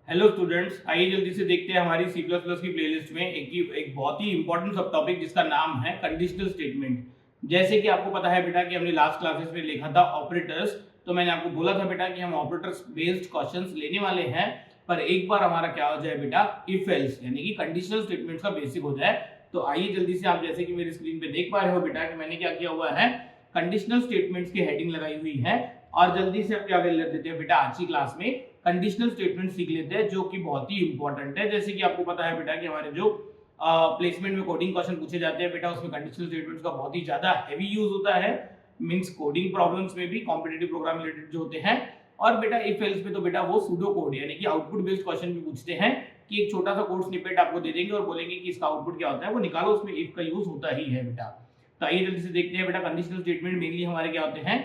Hello students, आइए जल्दी से देखते हैं हमारी सी प्लस प्लस की प्लेलिस्ट में एक बहुत ही इंपॉर्टेंट सब टॉपिक जिसका नाम है कंडीशनल स्टेटमेंट। जैसे कि आपको पता है बेटा कि हमने लास्ट क्लासेस में लिखा था ऑपरेटर्स, तो मैंने आपको बोला था बेटा कि हम ऑपरेटर्स बेस्ड क्वेश्चंस लेने वाले हैं, पर एक बार हमारा क्या हो जाए बेटा, इफ एल्स यानी कि कंडीशनल स्टेटमेंट्स का बेसिक हो जाए। तो आइए जल्दी से, आप जैसे कि मेरी स्क्रीन पे देख पा रहे हो बेटा कि मैंने क्या किया हुआ है, कंडीशनल स्टेटमेंट्स की हेडिंग लगाई हुई है। और जल्दी से अब क्या कर लेते हैं बेटा, आज की क्लास में कंडीशनल स्टेटमेंट सीख लेते हैं जो कि बहुत ही इंपॉर्टेंट है। जैसे कि आपको पता है बेटा कि हमारे जो प्लेसमेंट में कोडिंग क्वेश्चन पूछे जाते हैं बेटा, उसमें कंडीशनल स्टेटमेंट्स का बहुत ही ज्यादा हैवी यूज होता है। मींस कोडिंग प्रॉब्लम्स में भी, कॉम्पिटिटिव प्रोग्राम रिलेटेड जो होते हैं। और बेटा इफ एल्स में तो बेटा वो सूडो कोड यानी कि आउटपुट बेस्ड क्वेश्चन भी पूछते हैं कि एक छोटा सा कोड स्निपेट आपको दे देंगे और बोलेंगे कि इसका आउटपुट क्या होता है, वो निकालो, उसमें इफ का यूज होता ही है बेटा। तो आइए जल्दी से देखते हैं बेटा, कंडीशनल स्टेटमेंट मेनली हमारे क्या होते हैं,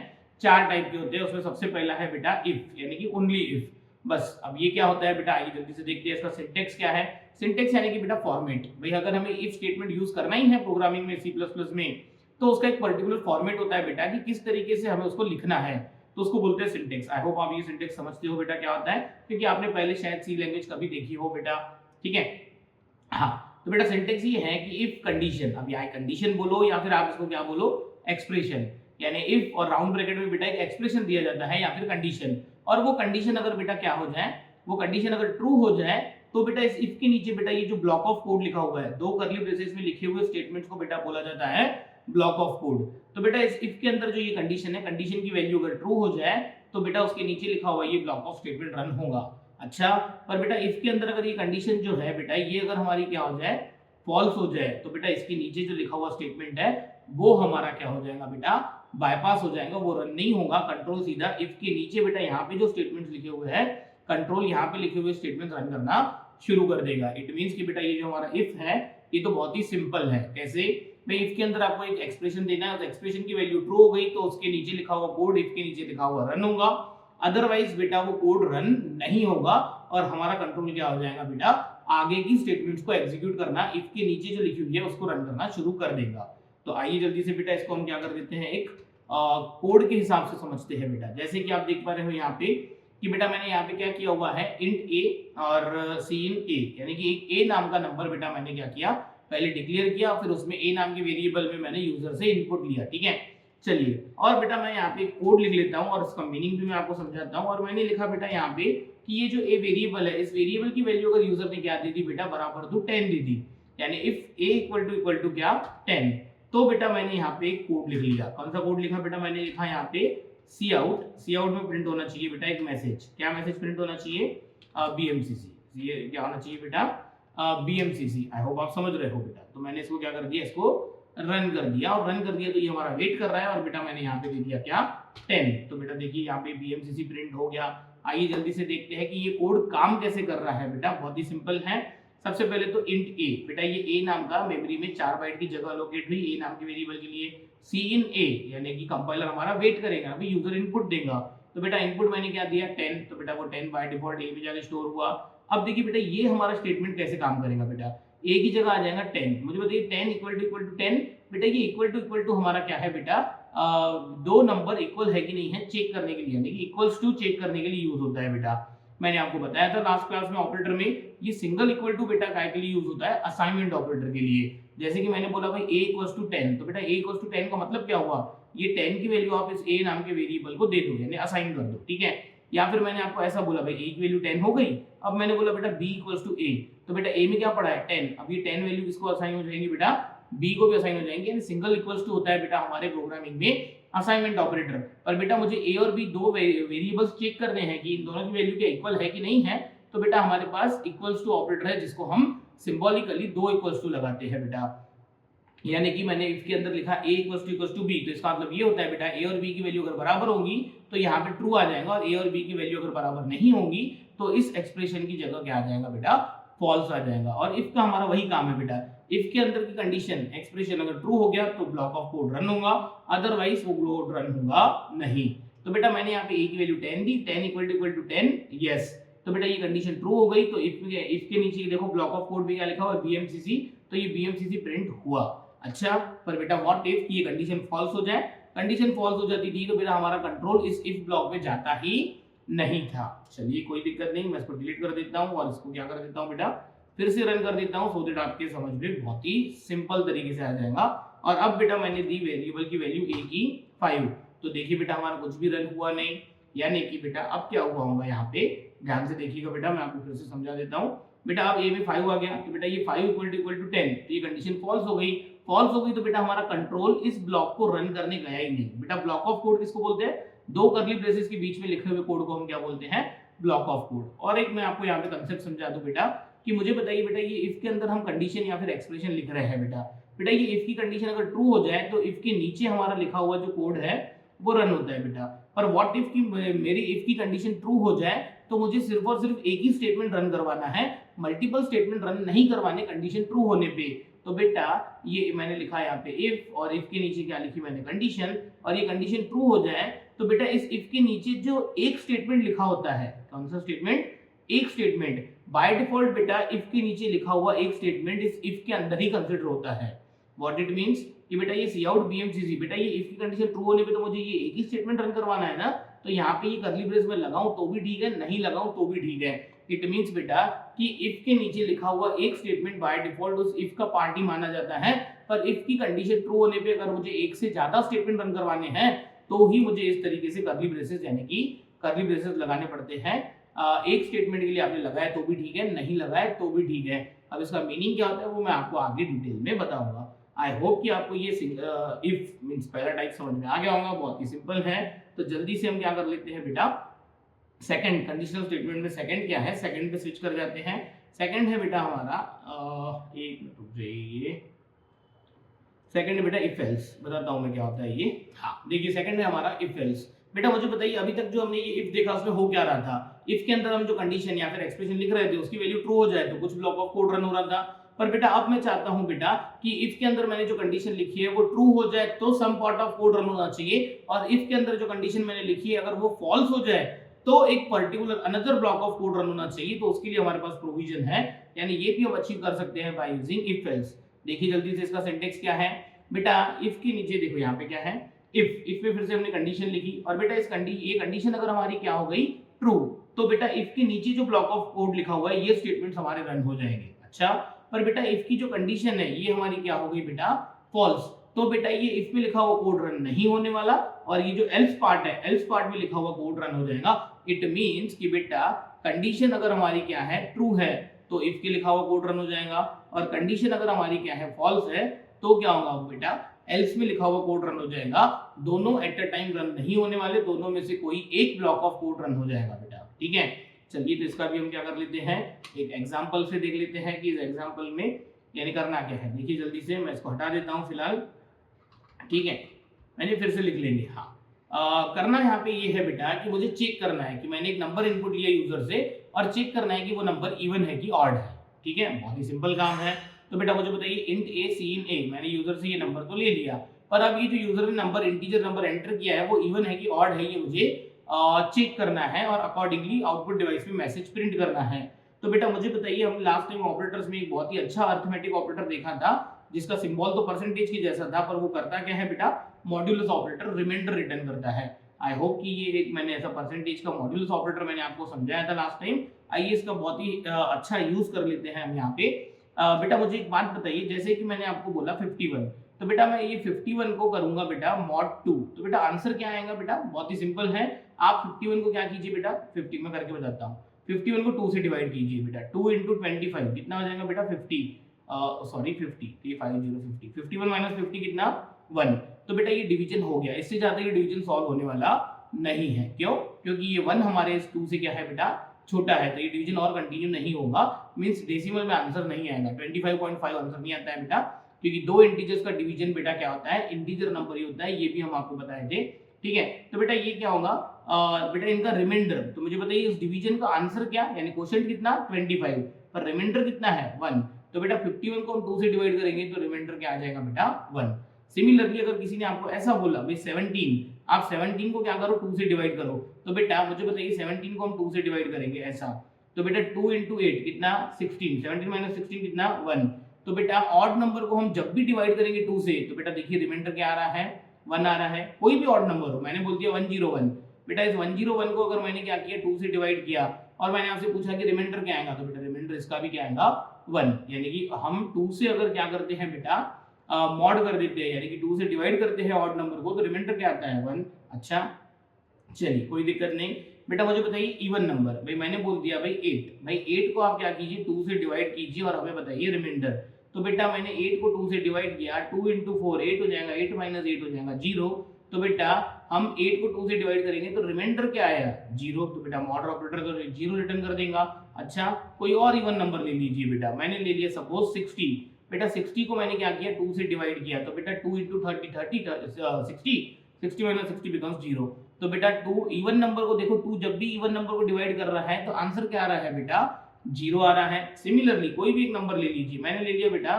चार टाइप के होते हैं। उसमें सबसे पहला है बेटा इफ यानी कि ओनली इफ। बस अब ये क्या होता है बेटा, आइए जल्दी से देखते हैं इसका सिंटेक्स क्या है। सिंटेक्स यानी कि बेटा फॉर्मेट। भाई अगर हमें इफ स्टेटमेंट यूज करना ही है प्रोग्रामिंग में, सी प्लस प्लस में, तो उसका एक पर्टिकुलर फॉर्मेट होता है बेटा कि किस तरीके से हमें उसको लिखना है, तो उसको बोलते हैं सिंटेक्स। आई होप आप ये सिंटेक्स समझते हो बेटा क्या होता है, क्योंकि आपने पहले शायद सी लैंग्वेज कभी देखी हो बेटा। ठीक है, हाँ। तो बेटा सिंटेक्स ये है कि इफ कंडीशन, अब यहाँ कंडीशन बोलो या फिर आप इसको क्या बोलो, एक्सप्रेशन। यानी इफ और राउंड ब्रैकेट में बेटा एक एक्सप्रेशन दिया जाता है या फिर कंडीशन, और वो कंडीशन अगर बेटा क्या हो जाए, वो कंडीशन अगर ट्रू हो जाए, तो बेटा इस इफ के नीचे बेटा ये जो ब्लॉक ऑफ कोड लिखा हुआ है, दो कर्ली ब्रेसेस में लिखे हुए स्टेटमेंट्स को बेटा बोला जाता है ब्लॉक ऑफ कोड। तो बेटा इस इफ के अंदर जो ये कंडीशन है, कंडीशन की वैल्यू अगर ट्रू हो जाए, तो बेटा उसके नीचे लिखा हुआ ये ब्लॉक ऑफ स्टेटमेंट रन होगा। अच्छा, पर बेटा इफ के अंदर अगर ये कंडीशन जो है बेटा, ये अगर हमारी क्या हो जाए, फॉल्स हो जाए, तो बेटा इसके नीचे जो लिखा हुआ स्टेटमेंट है वो हमारा क्या हो जाएगा बेटा, बायपास हो जाएगा, वो रन नहीं होगा। कंट्रोल सीधा इफ के नीचे बेटा यहाँ पे जो स्टेटमेंट्स लिखे हुए हैं, कंट्रोल यहाँ पे लिखे हुए स्टेटमेंट्स रन करना शुरू कर देगा। इट मींस कि बेटा ये जो हमारा इफ है, ये तो बहुत ही सिंपल है। कैसे भाई, इफ के अंदर आपको एक एक्सप्रेशन देना है, उस एक्सप्रेशन की वैल्यू ट्रू हो गई तो उसके नीचे लिखा हुआ कोड इफ के नीचे लिखा हुआ रन होगा। अदरवाइज बेटा वो कोड रन नहीं होगा और हमारा कंट्रोल क्या हो जाएगा बेटा, आगे की स्टेटमेंट्स को एग्जीक्यूट करना, इफ के नीचे जो लिखी हुई है उसको रन करना शुरू कर देगा। तो आइए जल्दी से बेटा इसको हम क्या कर देते हैं, एक कोड के हिसाब से समझते हैं बेटा। जैसे कि आप देख पा रहे हो यहाँ पे कि बेटा मैंने यहाँ पे क्या किया हुआ है, इंट ए और सी इन ए, यानी कि एक ए नाम का नंबर बेटा मैंने क्या किया, पहले डिक्लेयर किया, फिर उसमें ए नाम के वेरिएबल में मैंने यूजर से इनपुट लिया। ठीक है, चलिए, और बेटा मैं यहाँ पे कोड लिख लेता हूँ और इसका मीनिंग भी मैं आपको समझाता हूँ। और मैंने लिखा बेटा यहाँ पे कि ये जो ए वेरिएबल है, इस वेरिएबल की वैल्यू अगर यूजर ने क्या दी थी बेटा, बराबर टू 10 दी थी, यानी इफ ए इक्वल टू क्या 10, तो बेटा मैंने यहाँ पे एक कोड लिख लिया। कौन सा कोड लिखा बेटा, मैंने लिखा यहाँ पे सी आउट। सी आउट में प्रिंट होना चाहिए बेटा एक मैसेज। क्या मैसेज प्रिंट होना चाहिए, बीएमसीसी। ये क्या होना चाहिए बेटा, बीएमसीसी। आई होप आप समझ रहे हो बेटा। तो मैंने इसको क्या कर दिया, इसको रन कर दिया, और रन कर दिया तो ये हमारा वेट कर रहा है, और बेटा मैंने यहाँ पे दे दिया क्या 10। तो बेटा देखिए यहाँ पे बीएमसीसी प्रिंट हो गया। आइए जल्दी से देखते हैं कि ये कोड काम कैसे कर रहा है बेटा। बहुत ही सिंपल है। सबसे पहले तो इंट ए, बेटा ये ए नाम का मेमोरी में 4 बाइट की जगह लोकेट हुई ए नाम के वेरिएबल के लिए। सी इन ए यानी कि कंपाइलर हमारा वेट करेगा, अभी यूजर इनपुट देगा, तो बेटा इनपुट मैंने क्या दिया 10, तो बेटा वो 10 बाय डिफॉल्ट ए में जाके स्टोर हुआ। अब देखिए बेटा ये हमारा स्टेटमेंट कैसे काम करेगा बेटा, ए की जगह आ जाएगा 10। मुझे बताइए 10 इक्वल टू 10, बेटा ये इक्वल टू हमारा क्या है बेटा, दो नंबर इक्वल है कि नहीं है चेक करने के लिए, यानी कि इक्वल्स टू चेक करने के लिए यूज होता है बेटा। मैंने आपको बताया था लास्ट क्लास में ऑपरेटर में, ये सिंगल इक्वल टू बेटा काय के लिए यूज होता है, असाइनमेंट ऑपरेटर के लिए। जैसे कि मैंने बोला भाई a इक्वल्स टू 10, तो बेटा a इक्वल्स टू 10 का मतलब क्या हुआ, ये 10 की वैल्यू आप इस a नाम के वेरिएबल को दे दो, यानी असाइन कर दो। ठीक है, या फिर मैंने आपको ऐसा बोला भाई a की वैल्यू 10 हो गई, अब मैंने बोला बेटा b इक्वल्स टू a, तो बेटा a में क्या पड़ा है 10, अब ये 10 वैल्यू किसको असाइन हो जाएंगी बेटा, b को भी असाइन हो जाएंगे। यानी सिंगल इक्वल्स टू होता है बेटा हमारे प्रोग्रामिंग में असाइनमेंट ऑपरेटर। पर बेटा मुझे a और b दो वेरिएबल्स चेक करने हैं कि इन दोनों की वैल्यू क्या इक्वल है कि नहीं है, तो बेटा हमारे पास इक्वल्स टू ऑपरेटर है जिसको हम सिंबॉलिकली दो इक्वल्स टू लगाते हैं बेटा। यानी कि मैंने इफ के अंदर लिखा a इक्वल्स टू b, तो इसका मतलब ये होता है बेटा a और b की वैल्यू अगर बराबर होगी तो यहाँ पे ट्रू आ जाएगा, और a और b की वैल्यू अगर बराबर नहीं होगी तो इस एक्सप्रेशन की जगह क्या आ जाएगा बेटा, फॉल्स आ जाएगा। और इफ का हमारा वही काम है बेटा, इफ के अंदर की कंडीशन एक्सप्रेशन अगर ट्रू हो गया तो ब्लॉक ऑफ कोड रन होगा, अदरवाइज वो कोड रन होगा नहीं। तो बेटा मैंने यहाँ पे a की वैल्यू 10 दी, 10 इक्वल टू 10, यस, तो बेटा ये कंडीशन ट्रू हो गई। तो इफ के नीचे देखो ब्लॉक ऑफ कोड भी क्या लिखा हुआ है, बीएमसीसी, तो ये बीएमसीसी प्रिंट हुआ। अच्छा, पर बेटा व्हाट इफ ये कंडीशन फॉल्स हो जाए, कंडीशन फॉल्स हो जाती थी तो बेटा हमारा कंट्रोल इस इफ ब्लॉक में जाता ही नहीं था। चलिए कोई दिक्कत नहीं, मैं इसको डिलीट कर देता हूँ और इसको क्या कर देता हूँ बेटा, फिर से रन कर देता हूँ, सो दैट आपके समझ में बहुत ही सिंपल तरीके से आ जाएगा। और अब बेटा मैंने दी वेरिएबल की वैल्यू a की 5, तो देखिए बेटा हमारा कुछ भी रन हुआ नहीं, यानी कि बेटा अब क्या हुआ होगा यहाँ पे, ध्यान से देखिएगा बेटा, मैं आपको फिर से समझा देता हूँ। बेटा अब a में 5 आ गया, तो बेटा ये 5 इक्वल टू 10, तो ये कंडीशन फॉल्स हो गई। फॉल्स हो गई तो बेटा हमारा कंट्रोल इस ब्लॉक को रन करने गया ही नहीं। बेटा ब्लॉक ऑफ कोड किसको बोलते हैं, दो कर्ली ब्रेसेस के बीच में लिखे हुए कोड को हम क्या बोलते हैं, ब्लॉक ऑफ कोड। और एक मैं आपको यहाँ पे कंसेप्ट समझा दूं बेटा, कि मुझे बताइए बेटा ये इफ के अंदर हम कंडीशन या फिर एक्सप्रेशन लिख रहे हैं बेटा, बेटा ये इफ की कंडीशन अगर ट्रू हो जाए तो इफ के नीचे हमारा लिखा हुआ जो कोड है वो रन होता है बेटा। पर व्हाट इफ की मेरी इफ की कंडीशन ट्रू हो जाए तो मुझे सिर्फ और सिर्फ एक ही स्टेटमेंट रन करवाना है, मल्टीपल स्टेटमेंट रन नहीं करवाने कंडीशन ट्रू होने पे। तो बेटा ये मैंने लिखा यहाँ पे इफ, और इफ के नीचे क्या लिखी मैंने, कंडीशन, और ये कंडीशन ट्रू हो जाए तो बेटा इस इफ के नीचे जो एक स्टेटमेंट लिखा होता है, कौन सा स्टेटमेंट, एक स्टेटमेंट, बाय डिफॉल्ट बेटा इफ के नीचे लिखा हुआ एक स्टेटमेंट इस इफ के अंदर ही कंसीडर होता है। व्हाट इट मींस कि बेटा ये सी आउट बीएमसीसी, बेटा ये इफ की कंडीशन ट्रू होने पे तो मुझे ये एक ही स्टेटमेंट रन करवाना है ना, तो यहाँ पे ये कर्ली ब्रेस में लगाऊं तो भी ठीक है, नहीं लगाऊं तो भी ठीक है। इट मींस बेटा कि इफ के नीचे लिखा हुआ एक स्टेटमेंट बाय डिफॉल्ट उस इफ का पार्ट ही माना जाता है, पर इफ की कंडीशन ट्रू होने पे अगर मुझे एक से ज्यादा स्टेटमेंट रन करवाने हैं तो ही मुझे इस तरीके से कर्ली ब्रेसेस यानी कि कर्ली ब्रेसेस लगाने पड़ते हैं। एक स्टेटमेंट के लिए आपने लगाया तो भी ठीक है, नहीं लगाया तो भी ठीक है। अब इसका मीनिंग क्या होता है वो मैं आपको आगे डिटेल में बताऊंगा। आई होप कि आपको ये इफ मींस पहला टाइप समझ में आ गया होगा, बहुत ही सिंपल है। तो जल्दी से हम क्या कर लेते हैं बेटा, सेकंड कंडीशनल स्टेटमेंट में सेकंड क्या है, सेकंड पे स्विच कर जाते हैं। सेकंड है बेटा हमारा एक मिनट रुक जाइए, सेकंड है बेटा इफ एल्स, बताता हूं मैं क्या होता है ये। हाँ देखिए सेकंड है हमारा इफ एल्स। बेटा मुझे बताइए अभी तक जो हमने ये इफ देखा उसमें हो क्या रहा था, इफ के अंदर हम जो कंडीशन या फिर एक्सप्रेशन लिख रहे थे उसकी वैल्यू ट्रू हो जाए तो कुछ ब्लॉक ऑफ कोड रन हो रहा था। पर बेटा अब मैं चाहता हूं बेटा कि इफ के अंदर मैंने जो कंडीशन लिखी है वो ट्रू हो जाए तो some part of code run होना चाहिए, और इफ के अंदर जो कंडीशन मैंने लिखी है अगर वो फॉल्स हो जाए तो एक particular another block of code run होना चाहिए। तो उसके लिए हमारे पास प्रोविजन है, यानी ये भी हम अचीव कर सकते हैं बाय यूजिंग इफ एल्स। देखिए जल्दी से इसका सिंटेक्स क्या है बेटा, इफ के नीचे देखो यहाँ पे क्या है, इफ में फिर से हमने कंडीशन लिखी, और बेटा इस ये कंडीशन अगर हमारी क्या हो गई, ट्रू, तो बेटा इफ के नीचे जो ब्लॉक ऑफ कोड लिखा हुआ है ये स्टेटमेंट्स हमारे रन हो जाएंगे। अच्छा पर बेटा इफ की जो कंडीशन है ये हमारी क्या हो गई बेटा, फॉल्स, तो बेटा ये इफ में लिखा हुआ कोड रन नहीं होने वाला, और ये जो एल्स पार्ट है, एल्स पार्ट में लिखा हुआ कोड रन हो जाएगा। इट मींस कि बेटा कंडीशन अगर हमारी क्या है, ट्रू है, तो इफ के लिखा हुआ कोड रन हो जाएगा, और कंडीशन अगर हमारी क्या है, फॉल्स है, तो क्या होगा बेटा, एल्स में लिखा हुआ कोड रन हो जाएगा। दोनों एट अ टाइम रन नहीं होने वाले, दोनों में से कोई एक ब्लॉक ऑफ कोड रन हो जाएगा बेटा। ठीक है चलिए तो इसका भी हम क्या कर लेते हैं, एक एग्जांपल से देख लेते हैं कि इस एग्जांपल में यानी करना क्या है। देखिए जल्दी से मैं इसको हटा देता हूं फिलहाल, ठीक है मैंने फिर से लिख लेंगे। हाँ करना यहाँ पे ये है बेटा कि मुझे चेक करना है कि मैंने एक नंबर इनपुट लिया यूजर से, और चेक करना है कि वो नंबर इवन है कि ऑड है। ठीक है बहुत ही सिंपल काम है। तो बेटा मुझे बताइए इंट ए सीन ए, मैंने यूजर से ये नंबर तो ले लिया, पर अब ये जो यूजर ने नंबर इंटीजर नंबर एंटर किया है वो इवन है कि ऑड है, ये मुझे चेक करना है और अकॉर्डिंगली आउटपुट डिवाइस पे मैसेज प्रिंट करना है। तो बेटा मुझे बताइए हम लास्ट टाइम ऑपरेटर्स में एक बहुत ही अच्छा अरिथमेटिक ऑपरेटर देखा था जिसका सिंबल तो परसेंटेज के जैसा था, पर वो करता क्या है बेटा, मॉड्यूलस ऑपरेटर रिमाइंडर रिटर्न करता है। आई होप कि ये एक मैंने ऐसा परसेंटेज का मॉड्यूलस ऑपरेटर मैंने आपको समझाया था लास्ट टाइम। आइए इसका बहुत ही अच्छा यूज कर लेते हैं हम यहाँ पे। बेटा मुझे एक बात बताइए, जैसे कि मैंने आपको बोला 51, तो बेटा मैं ये 51 को करूंगा बेटा mod 2, तो बेटा आंसर क्या आएगा बेटा, बहुत ही सिंपल है। आप 51 को क्या कीजिए बेटा, 50 में करके बताता हूँ, 51 को 2 से डिवाइड कीजिए बेटा, 2 into 25 कितना हो जाएगा बेटा 50, सॉरी 50, ये 50 51 माइनस 50 कितना 1। तो बेटा ये डिवीजन हो गया, इससे ज्यादा ये डिवीजन सॉल्व होने वाला नहीं है। क्यों? क्योंकि ये 1 हमारे इस 2 से क्या है बेटा, छोटा है, तो ये डिवीजन और कंटिन्यू नहीं होगा, मींस डेसिमल में आंसर नहीं आएगा, 25.5 आंसर नहीं आता है बेटा, क्योंकि दो इंटीजर्स का डिवीजन बेटा क्या होता है, इंटीजर नंबर ही होता है, ये भी हम आपको बताए थे। ठीक है तो बेटा ये क्या होगा, बेटा इनका रिमाइंडर, तो मुझे बताइए इस डिवीजन का आंसर क्या, यानी क्वोशिएंट कितना 25, पर रिमाइंडर कितना है 1, तो बेटा 51 को हम 2 से डिवाइड करेंगे तो रिमाइंडर क्या आ जाएगा बेटा 1। सिमिलरली अगर किसी ने आपको ऐसा बोला भाई 17, आप 17 को क्या करो 2 से डिवाइड करो, तो बेटा मुझे बताइए 17 को हम 2 से डिवाइड करेंगे ऐसा, तो बेटा 2 into 8 कितना 16, 17 माइनस 16 कितना 1। तो बेटा ऑड नंबर को हम जब भी डिवाइड करेंगे 2 से, तो बेटा देखिए रिमाइंडर क्या आ रहा है 1 आ रहा है, कोई भी ऑड नंबर हो, मैंने बोल दिया 101, बेटा इस 101 को अगर मैंने क्या किया 2 से डिवाइड किया और मैंने आपसे पूछा कि रिमाइंडर क्या आएगा, तो बेटा रिमाइंडर इसका भी क्या आएगा 1, यानी कि हम 2 से अगर क्या करते हैं बेटा मॉड कर देते हैं, यानी कि 2 से डिवाइड करते हैं ऑड नंबर को, तो रिमाइंडर क्या आता है 1। अच्छा चलिए कोई दिक्कत नहीं बेटा। मुझे बताइए इवन नंबर, भाई मैंने बोल दिया भाई 8, भाई 8 को आप क्या कीजिए 2 से डिवाइड कीजिए और हमें बताइए रिमाइंडर। तो बेटा मैंने 8 को 2 से डिवाइड किया, 2 into 4 8 हो जाएगा, 8 minus 8 हो जाएगा 0। तो बेटा हम 8 को 2 से डिवाइड करेंगे तो रिमाइंडर क्या आया 0, तो बेटा मॉड ऑपरेटर तो 0 रिटर्न कर देगा। अच्छा कोई और इवन नंबर ले लीजिए बेटा, मैंने ले लिया सपोज 60, बेटा 60 को मैंने क्या किया 2 से डिवाइड किया, तो बेटा 2 into 30 60 minus 60 becomes 0। तो बेटा 2 इवन नंबर को देखो, 2 जब भी इवन नंबर को डिवाइड कर रहा है तो आंसर क्या आ रहा है बेटा 0 आ रहा है। सिमिलरली कोई भी एक नंबर ले लीजिए, मैंने ले लिया बेटा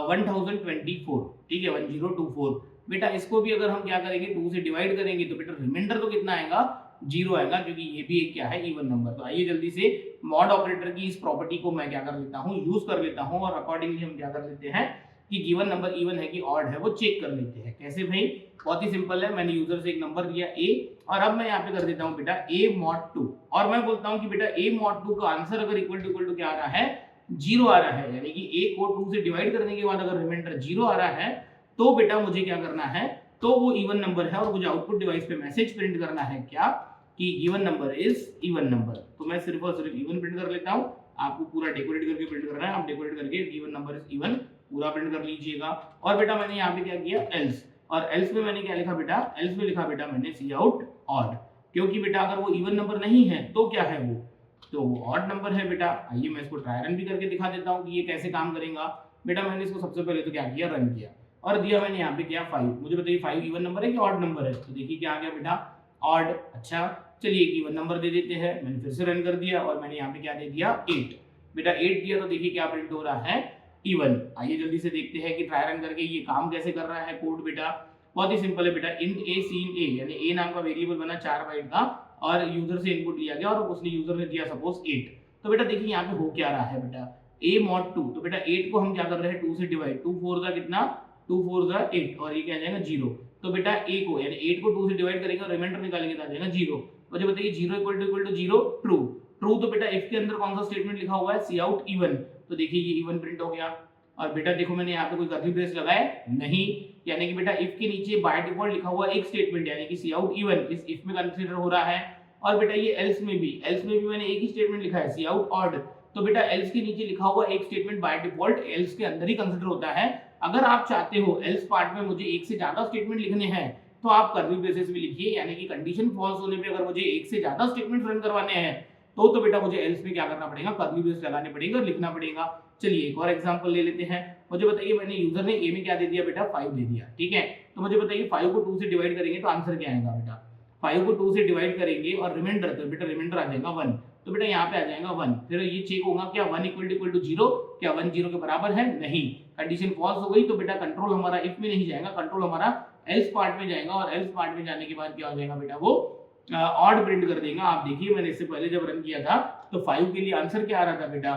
1024, ठीक है 1024। बेटा इसको भी अगर हम क्या करेंगे 2 से डिवाइड करेंगे तो बेटा रिमाइंडर तो कितना आएगा 0 आएगा, क्योंकि ये भी एक क्या है इवन नंबर। तो आइए जल्दी से मॉड ऑपरेटर की इस प्रॉपर्टी को मैं क्या कर लेता हूँ यूज कर लेता हूँ और अकॉर्डिंगली हम क्या कर लेते हैं कि गिवन नंबर इवन है कि ऑड है वो चेक कर लेते हैं। कैसे भाई, बहुत ही सिंपल है, मैंने यूजर से एक नंबर दिया a और अब मैं यहाँ पे कर देता हूँ बेटा a mod 2 और मैं बोलता हूँ कि बेटा a mod 2 का आंसर अगर इक्वल टू क्या आ रहा है 0 आ रहा है, यानी कि a को 2 से डिवाइड करने के बाद अगर रिमाइंडर 0 आ रहा है तो बेटा मुझे क्या करना है, तो वो इवन नंबर है और मुझे आउटपुट डिवाइस पे मैसेज प्रिंट करना है क्या कि given number is even number. तो मैं सिर्फ और सिर्फ इवन प्रिंट कर लेता हूँ, आपको पूरा डेकोरेट करके प्रिंट करना है, आप डेकोरेट करके गिवन नंबर इज इवन पूरा प्रिंट कर लीजिएगा। और बेटा मैंने यहाँ पे क्या किया एल्स, और एल्स में मैंने क्या लिखा बेटा, एल्स में लिखा बेटा मैंने सी आउट ऑड, क्योंकि बेटा अगर वो इवन नंबर नहीं है तो क्या है वो, तो वो ऑड नंबर है बेटा। आइए मैं इसको ट्राई रन भी करके दिखा देता हूँ कि ये कैसे काम करेगा। बेटा मैंने इसको सबसे पहले तो क्या किया रन किया और दिया मैंने यहाँ पे क्या 5, मुझे बताइए 5 इवन नंबर है कि ऑड नंबर है, तो देखिए क्या आ गया बेटा ऑड। अच्छा चलिए एक इवन नंबर दे देते हैं, मैंने फिर से रन कर दिया और मैंने यहाँ पे क्या दे दिया 8, बेटा 8 दिया तो देखिए क्या प्रिंट हो रहा है इवन। आइए जल्दी से देखते हैं कि ट्राई रन करके ये काम कैसे कर रहा है कोड। बेटा बहुत ही सिंपल है बेटा, इंट a सीन a, यानी a नाम का वेरिएबल बना 4 बाइट का और यूजर से इनपुट लिया गया और उसने यूजर ने दिया सपोज 8। तो बेटा देखिए यहाँ पे हो क्या रहा है बेटा a mod 2, तो बेटा 8 को हम क्या कर रहे हैं 2 से डिवाइड, 2 4 जा कितना 2 4 जा 8 और ये क्या आ जाएगा 0। तो बेटा a को यानी 8 को 2 से डिवाइड करेंगे और रिमाइंडर निकालेंगे तो आ जाएगा 0। मुझे बताइए 0 इक्वल टू 0 ट्रू, ट्रू तो बेटा if के अंदर कौन सा स्टेटमेंट लिखा हुआ है सी आउट इवन, तो देखिए ये इवन प्रिंट हो गया। और बेटा देखो मैंने यहाँ पे कोई कर्ली ब्रेस लगाया नहीं, यानी कि बेटा इफ के नीचे बाय डिफॉल्ट लिखा हुआ एक स्टेटमेंट यानी कि सी आउट इवन इस इफ में कंसीडर हो रहा है। और बेटा ये एल्स में भी मैंने एक ही स्टेटमेंट लिखा है सी आउट ऑड, तो बेटा एल्स के नीचे लिखा हुआ एक स्टेटमेंट बाय डिफॉल्ट एल्स के अंदर ही कंसीडर होता है। अगर आप चाहते हो एल्स पार्ट में मुझे एक से ज्यादा स्टेटमेंट लिखने हैं तो आप कर्ली ब्रेसेस में लिखिए, यानी कि कंडीशन फॉल्स होने पे अगर मुझे एक से ज्यादा स्टेटमेंट रन करवाने हैं तो बेटा मुझे एल्स में क्या करना पड़ेगा कर्ली ब्रेस लगाने पड़ेगा, लिखना पड़ेगा। चलिए एक और एग्जांपल ले लेते हैं। मुझे बताइए मैंने यूजर ने a में क्या दे दिया बेटा 5 दे दिया, ठीक है। तो मुझे बताइए 5 को 2 से डिवाइड करेंगे तो आंसर क्या आएगा बेटा, 5 को 2 से डिवाइड करेंगे और रिमाइंडर, तो बेटा रिमाइंडर आ जाएगा 1, तो बेटा यहाँ पे आ जाएगा 1। फिर ये चेक होगा क्या 1 इक्वल टू 0, क्या 1 0 के बराबर है, नहीं, कंडीशन फॉल्स हो गई। तो बेटा कंट्रोल हमारा इफ में नहीं जाएगा, कंट्रोल हमारा एल्स पार्ट में जाएगा और एल्स पार्ट में जाने के बाद क्या हो जाएगा बेटा वो ऑड प्रिंट कर देगा। आप देखिए मैंने इससे पहले जब रन किया था तो 5 के लिए आंसर क्या आ रहा था बेटा,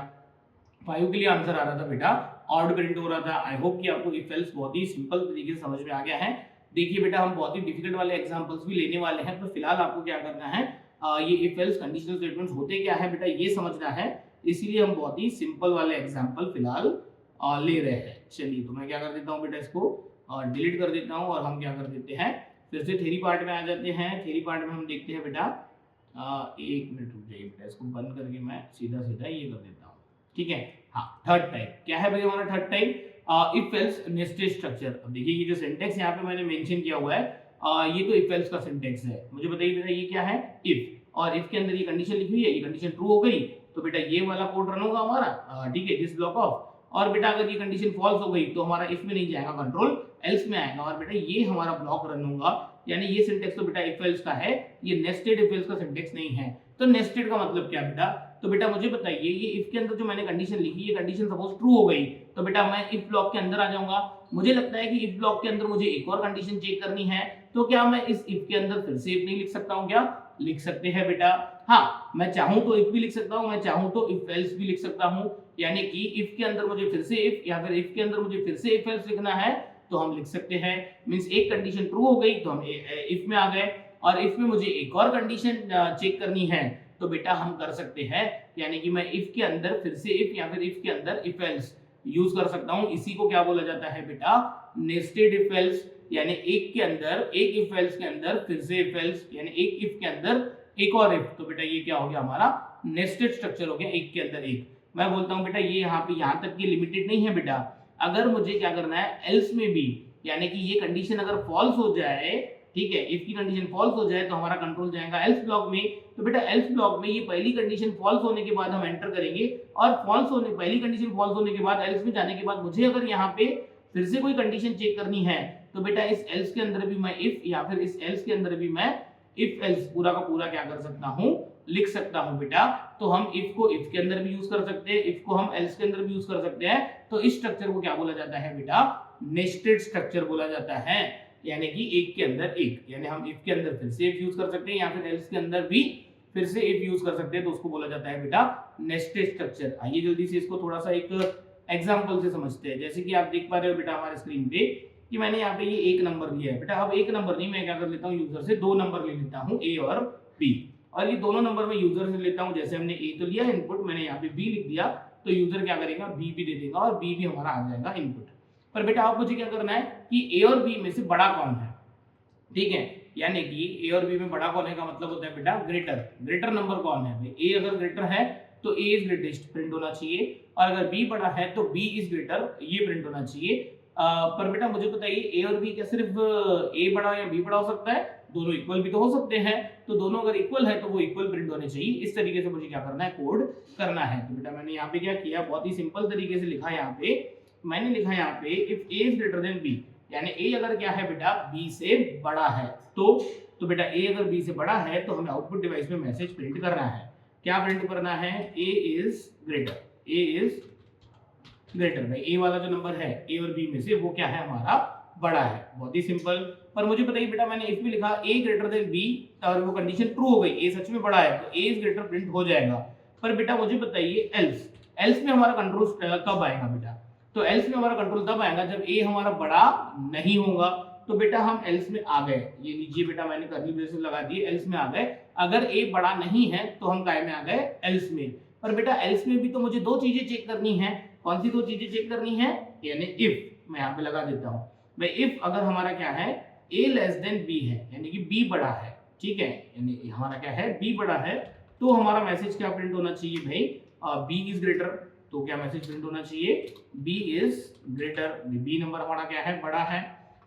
5 के लिए आंसर आ रहा था बेटा ऑड प्रिंट हो रहा था। आई होप कि आपको इफ एल्स बहुत ही सिंपल तरीके से समझ में आ गया है। देखिए बेटा हम बहुत ही डिफिकल्ट वाले एग्जांपल्स भी लेने वाले हैं, तो फिलहाल आपको क्या करना है ये इफ एल्स कंडीशनल स्टेटमेंट्स होते क्या है बेटा ये समझना है, इसलिए हम बहुत ही सिंपल वाले एग्जांपल फिलहाल ले रहे हैं। चलिए तो मैं क्या कर देता हूँ बेटा इसको डिलीट कर देता हूँ और हम क्या कर देते हैं फिर से थ्योरी पार्ट में आ जाते हैं। थ्योरी पार्ट में हम देखते हैं बेटा 1 मिनट रुक जाइए बेटा, इसको बंद करके मैं सीधा ये कर देता हूँ, ठीक है। हाँ थर्ड टाइप क्या है भाई हमारा third type if else nested structure. अब देखिए ये जो सिंटेक्स यहाँ पे मैंने मेंशन किया हुआ है ये तो इफ एल्स का सिंटेक्स है। मुझे बताइए बेटा ये क्या है इफ, और इफ के अंदर ये कंडीशन लिखी हुई है, ये कंडीशन ट्रू हो गई तो बेटा ये वाला कोड रन होगा हमारा, ठीक है, दिस ब्लॉक ऑफ। और बेटा अगर ये कंडीशन फॉल्स हो गई तो हमारा इफ में नहीं जाएगा, कंट्रोल एल्स में आएगा और बेटा ये हमारा ब्लॉक रन होगा। यानी ये सिंटेक्स तो बेटा इफ एल्स का है, ये नेस्टेड इफ एल्स का सिंटेक्स नहीं है। तो नेस्टेड का मतलब क्या बेटा, तो बेटा मुझे बताइए ये इफ के अंदर जो मैंने कंडीशन लिखी ये कंडीशन सपोज ट्रू हो गई तो बेटा मैं इफ ब्लॉक के अंदर आ जाऊंगा। मुझे लगता है कि इफ ब्लॉक के अंदर मुझे एक और कंडीशन चेक करनी है, तो क्या मैं इस इफ के अंदर फिर से इफ नहीं लिख सकता हूँ, क्या लिख सकते हैं बेटा। हाँ मैं चाहूं तो इफ भी लिख सकता हूं, मैं चाहूं तो इफ एल्स भी लिख सकता हूं। यानी कि इफ के अंदर मुझे फिर से इफ या फिर इफ के अंदर मुझे फिर से इफ एल्स लिखना है तो हम लिख सकते हैं। मींस एक कंडीशन ट्रू हो गई तो हम इफ में आ गए, और इफ में मुझे एक और कंडीशन चेक करनी है तो बेटा हम कर सकते हैं, यानी कि मैं इफ के अंदर फिर से इफ या फिर इफ के अंदर इफ एल्स यूज कर सकता हूं। इसी को क्या बोला जाता है बेटा, नेस्टेड इफ एल्स, यानी एक के अंदर एक इफ एल्स के अंदर फिर से इफ एल्स, यानी एक इफ के अंदर एक और इफ। तो बेटा ये क्या हो गया, हमारा नेस्टेड स्ट्रक्चर हो गया, एक के अंदर एक। मैं बोलता हूं बेटा ये यहाँ पे यहाँ तक की लिमिटेड नहीं है बेटा, अगर मुझे क्या करना है एल्स में भी, यानी कि ये कंडीशन अगर फॉल्स हो जाए, ठीक है, इफ की कंडीशन फॉल्स हो जाए तो हमारा कंट्रोल जाएगा एल्स ब्लॉक में। तो बेटा एल्स ब्लॉक में ये पहली कंडीशन फॉल्स होने के बाद हम एंटर करेंगे, और पहली कंडीशन फॉल्स होने के बाद एल्स में जाने के बाद मुझे अगर यहाँ पे फिर से कोई कंडीशन चेक करनी है तो बेटा इस एल्स के अंदर भी मैं इफ या फिर इस एल्स के अंदर भी मैं इफ एल्स पूरा का पूरा क्या कर सकता हूँ, लिख सकता हूँ बेटा। तो हम इफ को इफ के अंदर भी यूज कर सकते हैं, इफ को हम एल्स के अंदर भी यूज कर सकते हैं। तो इस स्ट्रक्चर को क्या बोला जाता है बेटा, नेस्टेड स्ट्रक्चर बोला जाता है, यानी कि एक के अंदर एक, यानी हम इफ के अंदर फिर से इफ यूज कर सकते हैं या फिर एल्स के अंदर भी फिर से इफ यूज कर सकते हैं, तो उसको बोला जाता है बेटा नेस्टेड स्ट्रक्चर। आइए जल्दी से इसको थोड़ा सा एक एग्जांपल से समझते हैं। जैसे कि आप देख पा रहे हो बेटा हमारे स्क्रीन पे कि मैंने यहाँ पे ये एक नंबर दिया है बेटा। अब एक नंबर नहीं, मैं क्या कर लेता हूँ, यूजर से दो नंबर ले लेता हूँ, ए और बी, और ये दोनों नंबर मैं यूजर से लेता हूँ। जैसे हमने ए तो लिया इनपुट, मैंने यहाँ पे बी लिख दिया, तो यूजर क्या करेगा, बी भी दे देगा और बी भी हमारा आ जाएगा इनपुट। पर बेटा आप मुझे क्या करना है कि ए और बी में से बड़ा कौन है, ठीक है, यानी कि ए और बी में बड़ा कौन है का मतलब होता है बेटा ग्रेटर नंबर कौन है। भाई ए अगर ग्रेटर है तो ए इज ग्रेटेस्ट प्रिंट होना चाहिए, और अगर बी बड़ा है तो बी इज ग्रेटर, ये प्रिंट होना चाहिए। पर बेटा मुझे बताइए ए और बी क्या सिर्फ ए बड़ा या बी बड़ा हो सकता है, दोनों इक्वल भी तो हो सकते हैं। तो दोनों अगर इक्वल है तो वो इक्वल प्रिंट होने चाहिए। इस तरीके से मुझे क्या करना है, कोड करना है। तो बेटा मैंने यहाँ पे क्या किया, बहुत ही सिंपल तरीके से लिखा, यहाँ पे मैंने लिखा यहाँ पे if A is greater than B, यानी ए अगर क्या है बेटा बी से बड़ा है तो बेटा ए अगर बी से बड़ा है तो हमें आउटपुट डिवाइस में मैसेज प्रिंट करना है। क्या प्रिंट करना है, a is greater, a is greater. भाई ए वाला जो नंबर है ए और बी में से वो क्या है, हमारा बड़ा है, बहुत ही सिंपल। पर मुझे बताइए बेटा मैंने इफ में लिखा ए ग्रेटर देन बी और वो कंडीशन ट्रू हो गई, ए सच में बड़ा है तो ए इज ग्रेटर प्रिंट हो जाएगा। पर बेटा मुझे बताइए एल्स में हमारा कंट्रोल कब आएगा बेटा, तो एल्स में हमारा कंट्रोल तब आएगा जब ए हमारा बड़ा नहीं होगा। तो बेटा हम एल्स में आ गए, ये लीजिए बेटा मैंने कर्ली ब्रेसेस लगा दिए, एल्स में आ गए। अगर ए बड़ा नहीं है तो हम काय में आ गए, एल्स में। पर बेटा एल्स में भी तो मुझे दो चीजें चेक करनी है, कौन सी दो चीजें चेक करनी है, यानी इफ, मैं यहाँ पे लगा देता हूँ भाई, इफ अगर हमारा क्या है a लेस देन b है, यानी कि b बड़ा है, ठीक है, यानी हमारा क्या है b बड़ा है, तो हमारा मैसेज क्या प्रिंट होना चाहिए भाई, b इज ग्रेटर। तो क्या मैसेज प्रिंट होना चाहिए, b is greater, b number हमारा क्या है, बड़ा है।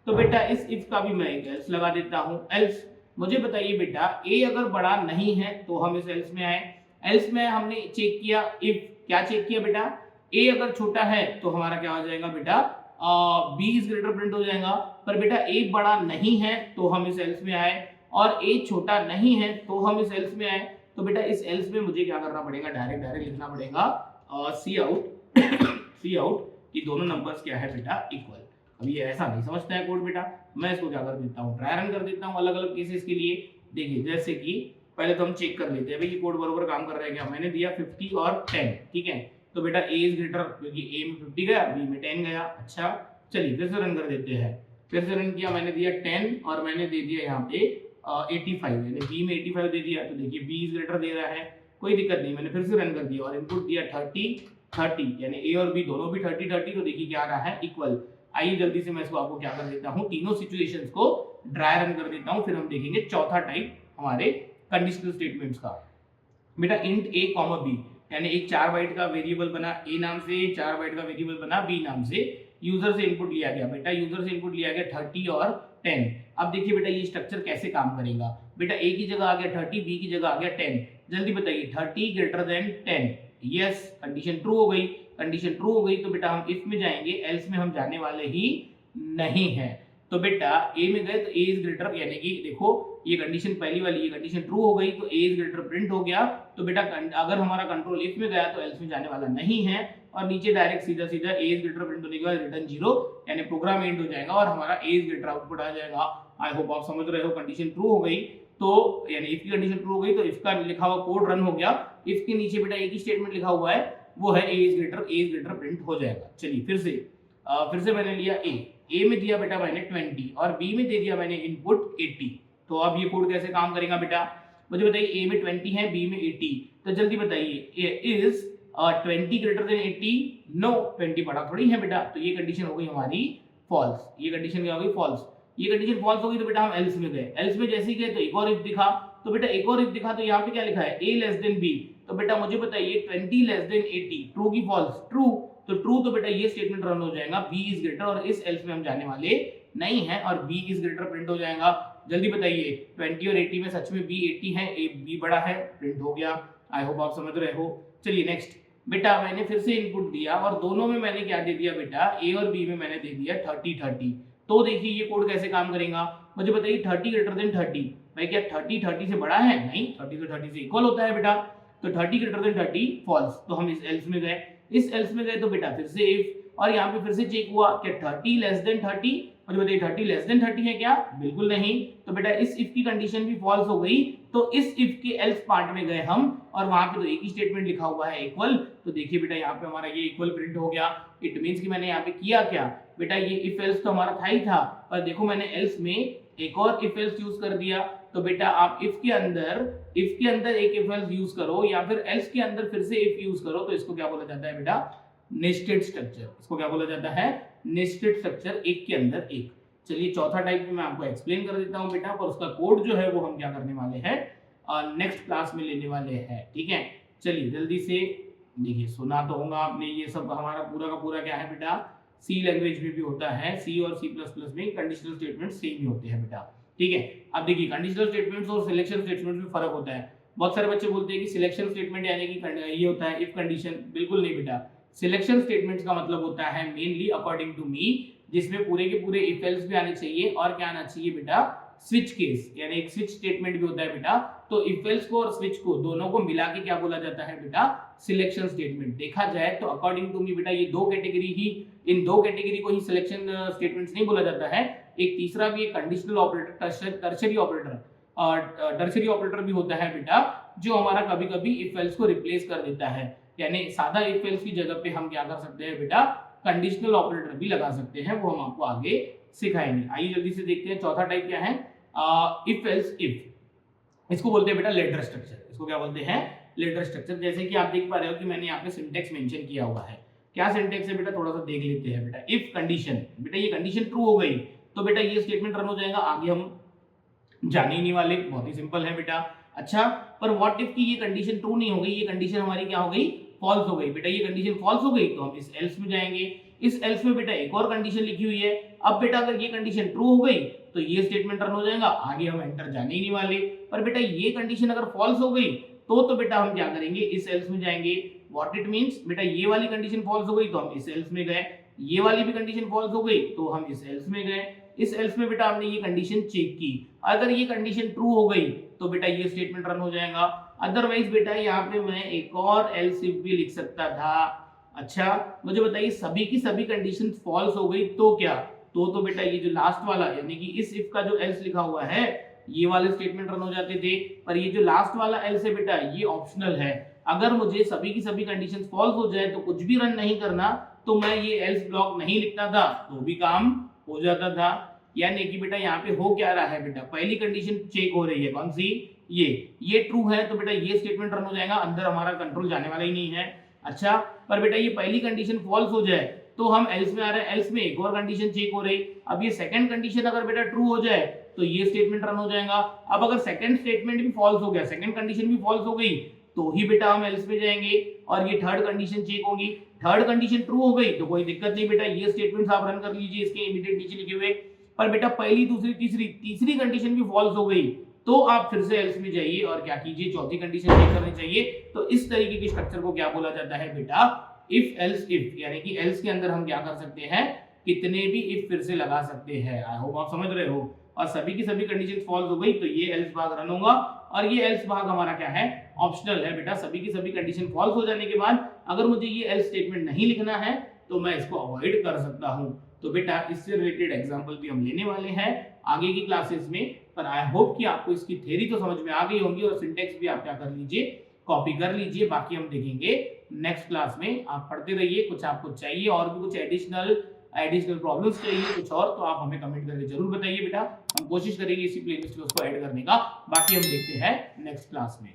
तो बेटा इस इफ का भी मैं एक एल्स लगा देता हूँ। एल्स मुझे बताइए बेटा a अगर बड़ा नहीं है तो हम इस एल्स में आए, एल्स में हमने चेक किया इफ, क्या चेक किया बेटा, a अगर छोटा है तो हमारा क्या हो जाएगा बेटा, b इज ग्रेटर प्रिंट हो जाएगा। पर बेटा a बड़ा नहीं है तो हम इस एल्स में आए, और a छोटा नहीं है तो हम इस एल्स में आए। तो बेटा इस एल्स में मुझे क्या करना पड़ेगा, डायरेक्ट लिखना पड़ेगा सी आउट कि दोनों नंबर्स क्या है बेटा, इक्वल। अब ये ऐसा नहीं समझता है कोड बेटा, मैं इसको क्या कर देता हूँ, ट्राई रन कर देता हूँ अलग अलग केसेस के लिए। देखिए जैसे कि पहले तो हम चेक कर लेते हैं भाई ये कोड बरोबर काम कर रहा है क्या। मैंने दिया 50 और 10, ठीक है, तो बेटा a इज ग्रेटर, क्योंकि a में 50 गया b में 10 गया। अच्छा चलिए फिर से रन कर देते हैं। फिर से रन किया, मैंने दिया 10 और मैंने दे दिया यहाँ पे 85, यानी b में 85 दे दिया, तो देखिए b इज ग्रेटर दे रहा है, कोई दिक्कत नहीं। मैंने फिर से रन कर दिया और इनपुट दिया 30, यानी a और b दोनों भी 30, तो देखिए क्या आ रहा है, इक्वल। आइए जल्दी से मैं इसको आपको क्या कर देता हूँ, तीनों सिचुएशंस को ड्राई रन कर देता हूँ, फिर हम देखेंगे चौथा टाइप हमारे कंडीशनल स्टेटमेंट्स का। बेटा इंट a कॉमा b, यानी एक 4 बाइट का वेरिएबल बना a नाम से, 4 बाइट का वेरिएबल बना b नाम से, यूजर से इनपुट लिया गया। बेटा यूजर से इनपुट लिया गया 30 और 10। अब देखिए बेटा ये स्ट्रक्चर कैसे काम करेगा। बेटा a की जगह आ गया 30, b की जगह आ गया 10। जल्दी बताइए 30 greater than 10, yes, condition true हो गई। कंडीशन ट्रू हो गई तो बेटा हम इफ में जाएंगे, एल्स में हम जाने वाले ही नहीं है। तो बेटा a में गए तो a इज ग्रेटर, यानी कि देखो ये कंडीशन पहली वाली, ये कंडीशन ट्रू हो गई तो a इज ग्रेटर प्रिंट हो गया। तो बेटा अगर हमारा कंट्रोल इफ में गया तो एल्स में जाने वाला नहीं है, और नीचे डायरेक्ट सीधा a इज ग्रेटर प्रिंट होने के बाद रिटर्न 0, यानी प्रोग्राम एंड हो जाएगा और हमारा a इज ग्रेटर आउटपुट आ जाएगा। आई होप आप समझ रहे हो। कंडीशन ट्रू हो गई तो यानी इफ की कंडीशन ट्रू हो गई तो इफ का लिखा हुआ कोड रन हो गया। इफ के नीचे बेटा एक ही स्टेटमेंट लिखा हुआ है, वो है a इज ग्रेटर प्रिंट हो जाएगा। चलिए फिर से मैंने लिया a में दिया बेटा मैंने 20 और b में दे दिया मैंने इनपुट 80। तो अब ये कोड कैसे काम करेगा बेटा, मुझे बताइए ए में 20 है, बी में 80, तो जल्दी बताइए इज 20 ग्रेटर देन 80, नो 20 बड़ा थोड़ी है बेटा, तो ये कंडीशन हो गई हमारी फॉल्स, ये कंडीशन क्या हो गई फॉल्स, ये कंडीशन फॉल्स हो गई तो बेटा हम एल्स में गए, एल्स में जैसे ही गए तो एक और इफ दिखा, तो बेटा एक और इफ दिखा तो यहाँ पे क्या लिखा है a लेस देन b, तो बेटा मुझे बताइए 20 लेस देन 80 ट्रू की फॉल्स, ट्रू, तो ट्रू तो बेटा ये स्टेटमेंट रन हो जाएगा b इज ग्रेटर, और इस एल्स में हम जाने वाले नहीं है और b इज ग्रेटर प्रिंट हो जाएगा। जल्दी बताइए 20 और 80 में सच में b 80 है, b बड़ा है, प्रिंट हो गया। आई होप आप समझ रहे हो। चलिए नेक्स्ट बेटा, मैंने फिर से इनपुट दिया और दोनों में मैंने क्या दे दिया बेटा, a और b में मैंने दे दिया 30 30, तो देखिए ये कोड कैसे काम करेगा, मुझे बताइए 30 ग्रेटर देन 30, भाई क्या 30 30 से बड़ा है, नहीं 30 तो 30 से इक्वल होता है बेटा, तो 30 ग्रेटर देन 30 फॉल्स, तो हम इस एल्स में गए, इस एल्स में गए तो बेटा फिर से इफ, और यहाँ पे फिर से चेक हुआ क्या 30 लेस देन 30, मुझे बताइए 30 लेस देन 30 है क्या, बिल्कुल नहीं, तो बेटा इस इफ की कंडीशन भी फॉल्स हो गई, तो इस इफ के एल्स पार्ट में गए हम और वहां पे तो एक ही स्टेटमेंट लिखा हुआ है इक्वल, तो देखिए बेटा यहाँ पे हमारा ये इक्वल प्रिंट हो गया। इट मींस कि मैंने यहाँ पे किया क्या बेटा, ये इफ एल्स तो हमारा था ही था, पर देखो मैंने एल्स में एक और इफ एल्स यूज कर दिया, तो बेटा आप इफ के अंदर एक इफ एल्स यूज करो या फिर एल्स के अंदर फिर से इफ यूज करो, तो इसको क्या बोला जाता है बेटा, नेस्टेड स्ट्रक्चर, इसको क्या बोला जाता है, नेस्टेड स्ट्रक्चर, एक के अंदर एक। चलिए चौथा टाइप मैं आपको एक्सप्लेन कर देता हूं बेटा, पर उसका कोड जो है वो हम क्या करने वाले हैं, नेक्स्ट क्लास में लेने वाले हैं, ठीक है। चलिए जल्दी से देखिए, सुना तो होगा आपने, ये सब हमारा पूरा का पूरा क्या है बेटा, सी लैंग्वेज में भी होता है, सी और सी प्लस प्लस में कंडीशनल स्टेटमेंट सेम ही होते हैं बेटा, ठीक है। अब देखिए कंडीशनल स्टेटमेंट्स और सिलेक्शन स्टेटमेंट्स में फर्क होता है। बहुत सारे बच्चे बोलते हैं कि सिलेक्शन स्टेटमेंट यानी कि ये होता है इफ कंडीशन, बिल्कुल नहीं बेटा। सिलेक्शन स्टेटमेंट्स का मतलब होता है मेनली अकॉर्डिंग टू मी, जिसमें पूरे के पूरे इफ एल्स भी आने चाहिए और क्या आना चाहिए बेटा, स्विच केस, यानी एक स्विच स्टेटमेंट भी होता है बेटा, तो इफ एल्स को और स्विच को दोनों को मिला के क्या बोला जाता है बेटा, सिलेक्शन स्टेटमेंट। देखा जाए तो अकॉर्डिंग टू मी बेटा ये दो कैटेगरी ही, इन दो कैटेगरी को ही सिलेक्शन स्टेटमेंट्स नहीं बोला जाता है, एक तीसरा भी एक कंडीशनल ऑपरेटर, टर्शियरी ऑपरेटर, और टर्शियरी ऑपरेटर भी होता है बेटा, जो हमारा कभी कभी इफ एल्स को रिप्लेस कर देता है, यानी सादा इफ एल्स की जगह पे हम क्या कर सकते हैं बेटा, कंडीशनल ऑपरेटर भी लगा सकते हैं, वो हम आपको आगे सिखाएंगे। आइए जल्दी से देखते हैं चौथा टाइप क्या है, इफ एल्स इफ, इसको बोलते हैं बेटा लेटर स्ट्रक्चर, इसको क्या बोलते हैं, लेटर स्ट्रक्चर। जैसे कि आप देख पा रहे हो कि मैंने यहाँ पे सिंटेक्स मेंशन किया हुआ है, क्या सिंटेक्स है बेटा, थोड़ा सा देख लेते हैं बेटा। इफ कंडीशन, बेटा ये कंडीशन ट्रू हो गई तो बेटा ये स्टेटमेंट रन हो जाएगा, आगे हम जाने ही नहीं वाले, बहुत ही सिंपल है बेटा। अच्छा, पर व्हाट इफ की ये कंडीशन ट्रू नहीं हो गई, ये कंडीशन हमारी क्या हो गई, फॉल्स हो गई, बेटा ये कंडीशन फॉल्स हो गई तो हम इस एल्स में जाएंगे, इस एल्स में बेटा एक और कंडीशन लिखी हुई है, अब बेटा अगर ये कंडीशन ट्रू हो गई तो ये स्टेटमेंट रन हो जाएगा, आगे हम एंटर जाने ही नहीं वाले, पर बेटा ये कंडीशन अगर फॉल्स हो गई तो बेटा हम क्या करेंगे, इस एल्स में जाएंगे। व्हाट इट मींस, बेटा ये वाली कंडीशन फॉल्स हो गई तो हम इस एल्स में गए, ये वाली भी कंडीशन फॉल्स हो गई तो हम इस एल्स में गए, इस एल्स में बेटा हमने ये कंडीशन चेक की, अगर ये कंडीशन ट्रू हो गई तो बेटा ये स्टेटमेंट रन हो जाएगा, अदरवाइज बेटा यहाँ पे मैं एक और एल्स इफ भी लिख सकता था। अच्छा मुझे बताइए सभी की सभी कंडीशन फॉल्स हो गई तो क्या, तो बेटा ये जो लास्ट वाला यानी कि इस इफ का जो एल्स लिखा हुआ है ये वाले स्टेटमेंट रन हो जाते थे, पर ये जो लास्ट वाला एल्स है बेटा ये ऑप्शनल है, अगर मुझे सभी की सभी कंडीशन फॉल्स हो जाए तो कुछ भी रन नहीं करना, तो मैं ये एल्स ब्लॉक नहीं लिखता था तो भी काम हो जाता था। यानी कि बेटा यहाँ पे हो क्या रहा है बेटा, पहली कंडीशन चेक हो रही है, कौन सी, ये ट्रू है तो बेटा ये स्टेटमेंट रन हो जाएगा, अंदर हमारा कंट्रोल जाने वाला ही नहीं है। अच्छा पर बेटा ये पहली कंडीशन फॉल्स हो जाए तो हम एल्स में आ रहे हैं, एल्स में एक और कंडीशन चेक हो रही, अब ये सेकंड कंडीशन अगर बेटा ट्रू हो जाए तो ये स्टेटमेंट रन हो जाएगा, अब अगर सेकंड स्टेटमेंट भी फॉल्स हो गया, सेकंड कंडीशन भी फॉल्स हो गई तो ही बेटा हम एल्स में जाएंगे और ये थर्ड कंडीशन चेक होगी, थर्ड कंडीशन ट्रू हो गई तो कोई दिक्कत नहीं बेटा, ये स्टेटमेंट्स आप रन कर लीजिए इसके इमीडिएट नीचे लिखे हुए, पर बेटा पहली दूसरी तीसरी कंडीशन भी फॉल्स हो गई तो आप फिर से एल्स में जाइए और क्या कीजिए, चौथी कंडीशन चेक करनी चाहिए। तो इस तरीके के स्ट्रक्चर को क्या बोला जाता है बेटा, इफ एल्स इफ, यानी कि एल्स के अंदर हम क्या कर सकते हैं, कितने भी इफ फिर से लगा सकते हैं। आई होप आप समझ रहे हो, और सभी की सभी कंडीशन फॉल्स हो गई तो ये एल्स भाग रन होगा, और ये एल्स भाग हमारा क्या है, ऑप्शनल है बेटा। सभी की सभी कंडीशन फॉल्स हो जाने के बाद अगर मुझे ये एल्स स्टेटमेंट नहीं लिखना है तो मैं इसको अवॉइड कर सकता हूं। तो बेटा इससे रिलेटेड एग्जांपल भी हम लेने वाले हैं आगे की क्लासेस में, पर आई होप कि आपको इसकी थ्योरी तो समझ में आ गई होंगी और सिंटेक्स भी आप क्या कर लीजिए, कॉपी कर लीजिए, बाकी हम देखेंगे नेक्स्ट क्लास में। आप पढ़ते रहिए, कुछ आपको चाहिए और भी कुछ एडिशनल एडिशनल प्रॉब्लम्स चाहिए कुछ और, तो आप हमें कमेंट करके जरूर बताइए बेटा, हम कोशिश करेंगे इसी प्लेलिस्ट में उसको ऐड करने का। बाकी हम देखते हैं नेक्स्ट क्लास में।